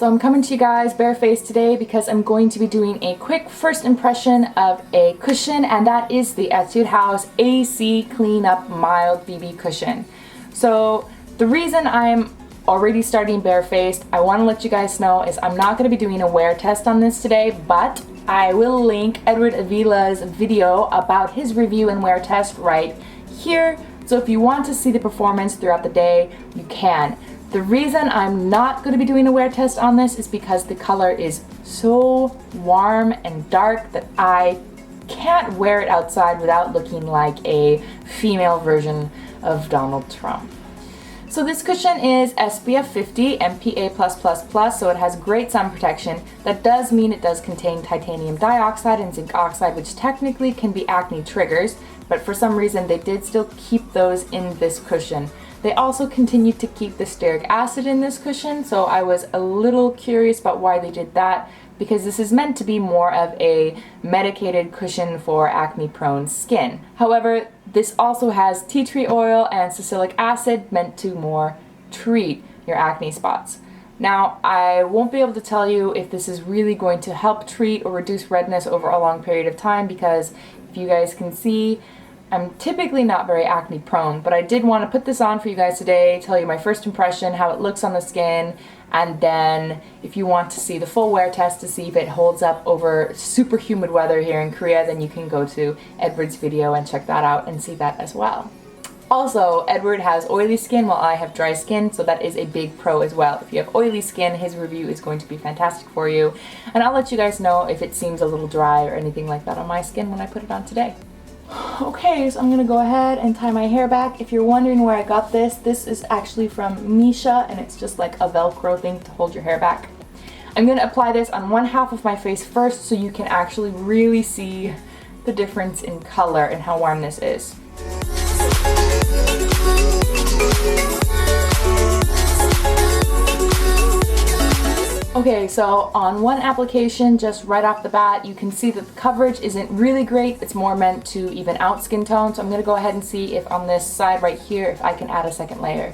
So I'm coming to you guys barefaced today because I'm going to be doing a quick first impression of a cushion, and that is the Etude House AC Clean Up Mild BB Cushion. So the reason I'm already starting barefaced, I want to let you guys know, is I'm not going to be doing a wear test on this today, but I will link Edward Avila's video about his review and wear test right here. So if you want to see the performance throughout the day, you can. The reason I'm not going to be doing a wear test on this is because the color is so warm and dark that I can't wear it outside without looking like a female version of Donald Trump. So this cushion is SPF 50 MPA+++, so it has great sun protection. That does mean it does contain titanium dioxide and zinc oxide, which technically can be acne triggers, but for some reason they did still keep those in this cushion. They also continued to keep the stearic acid in this cushion, so I was a little curious about why they did that, because this is meant to be more of a medicated cushion for acne-prone skin. However, this also has tea tree oil and salicylic acid, meant to more treat your acne spots. Now, I won't be able to tell you if this is really going to help treat or reduce redness over a long period of time, because if you guys can see, I'm typically not very acne prone, but I did want to put this on for you guys today, tell you my first impression, how it looks on the skin, and then if you want to see the full wear test to see if it holds up over super humid weather here in Korea, then you can go to Edward's video and check that out and see that as well. Also, Edward has oily skin while I have dry skin, so that is a big pro as well. If you have oily skin, his review is going to be fantastic for you, and I'll let you guys know if it seems a little dry or anything like that on my skin when I put it on today. Okay, so I'm gonna go ahead and tie my hair back. If you're wondering where I got this, this is actually from Misha, and it's just like a Velcro thing to hold your hair back. I'm gonna apply this on one half of my face first so you can actually really see the difference in color and how warm this is. Okay, so on one application, just right off the bat, you can see that the coverage isn't really great. It's more meant to even out skin tone. So I'm gonna go ahead and see if on this side right here, if I can add a second layer.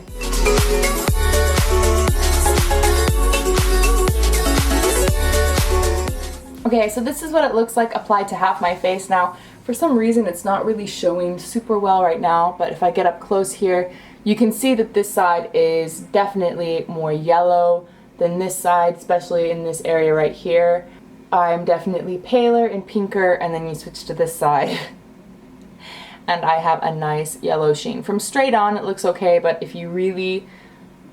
Okay, so this is what it looks like applied to half my face. Now, for some reason, it's not really showing super well right now, but if I get up close here, you can see that this side is definitely more yellow than this side, especially in this area right here. I'm definitely paler and pinker, and then you switch to this side and I have a nice yellow sheen. From straight on it looks okay, but if you really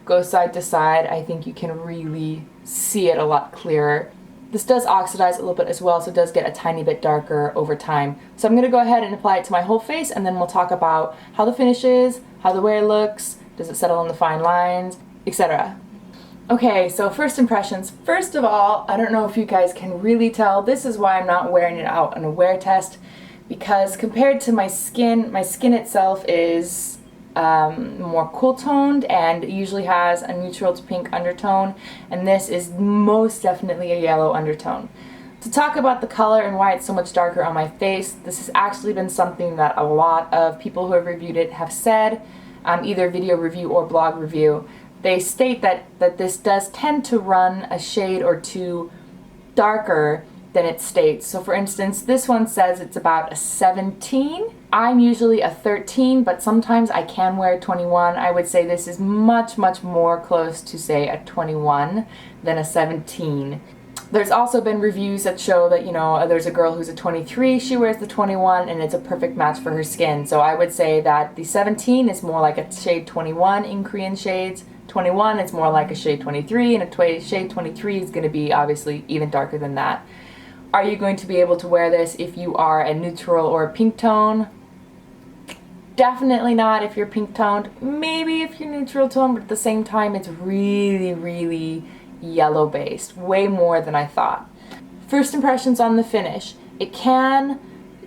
go side to side, I think you can really see it a lot clearer. This does oxidize a little bit as well, so it does get a tiny bit darker over time. So I'm gonna go ahead and apply it to my whole face, and then we'll talk about how the finish is, how the wear looks, does it settle in the fine lines, etc. Okay, so first impressions. First of all, I don't know if you guys can really tell, this is why I'm not wearing it out on a wear test, because compared to my skin itself is more cool toned and usually has a neutral to pink undertone, and this is most definitely a yellow undertone. To talk about the color and why it's so much darker on my face, this has actually been something that a lot of people who have reviewed it have said, either video review or blog review. They state that this does tend to run a shade or two darker than it states. So for instance, this one says it's about a 17. I'm usually a 13, but sometimes I can wear a 21. I would say this is much, much more close to, say, a 21 than a 17. There's also been reviews that show that, you know, there's a girl who's a 23, she wears the 21, and it's a perfect match for her skin. So I would say that the 17 is more like a shade 21 in Korean shades. 21 is more like a shade 23, and a shade 23 is going to be obviously even darker than that. Are you going to be able to wear this if you are a neutral or a pink tone? Definitely not if you're pink toned. Maybe if you're neutral tone, but at the same time it's really, really yellow based. Way more than I thought. First impressions on the finish. It can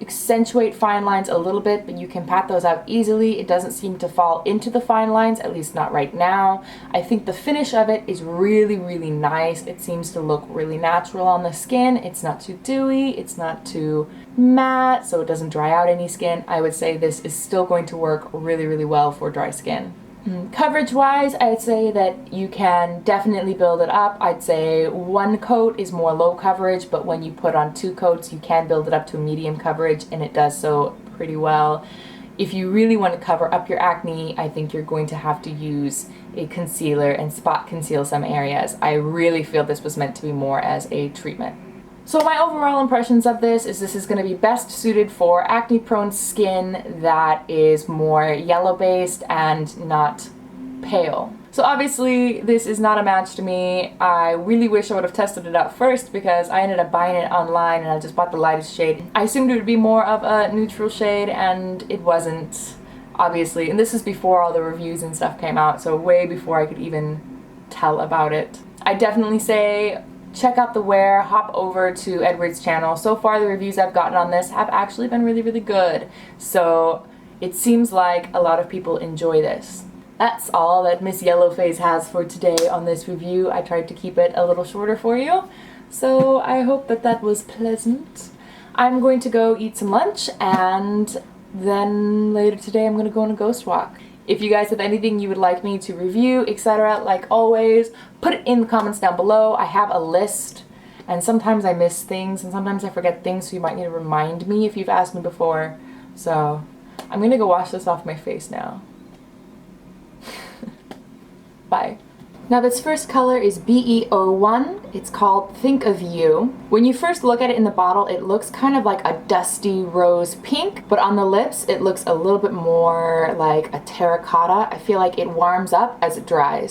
accentuate fine lines a little bit, but you can pat those out easily. It doesn't seem to fall into the fine lines, at least not right now. I think the finish of it is really, really nice. It seems to look really natural on the skin. It's not too dewy, it's not too matte, so it doesn't dry out any skin. I would say this is still going to work really, really well for dry skin. Coverage wise, I'd say that you can definitely build it up. I'd say one coat is more low coverage, but when you put on 2 coats, you can build it up to a medium coverage, and it does so pretty well. If you really want to cover up your acne, I think you're going to have to use a concealer and spot conceal some areas. I really feel this was meant to be more as a treatment. So my overall impressions of this is going to be best suited for acne-prone skin that is more yellow-based and not pale. So obviously this is not a match to me. I really wish I would have tested it out first because I ended up buying it online and I just bought the lightest shade. I assumed it would be more of a neutral shade and it wasn't, obviously. And this is before all the reviews and stuff came out, so way before I could even tell about it. I definitely say check out the wear, hop over to Edward's channel. So far the reviews I've gotten on this have actually been really, really good. So it seems like a lot of people enjoy this. That's all that Miss Yellowface has for today on this review. I tried to keep it a little shorter for you. So I hope that that was pleasant. I'm going to go eat some lunch and then later today I'm going to go on a ghost walk. If you guys have anything you would like me to review, etc., like always, put it in the comments down below. I have a list, and sometimes I miss things, and sometimes I forget things, so you might need to remind me if you've asked me before. So, I'm gonna go wash this off my face now. Bye. Now this first color is BE01. It's called Think of You. When you first look at it in the bottle, it looks kind of like a dusty rose pink, but on the lips it looks a little bit more like a terracotta. I feel like it warms up as it dries.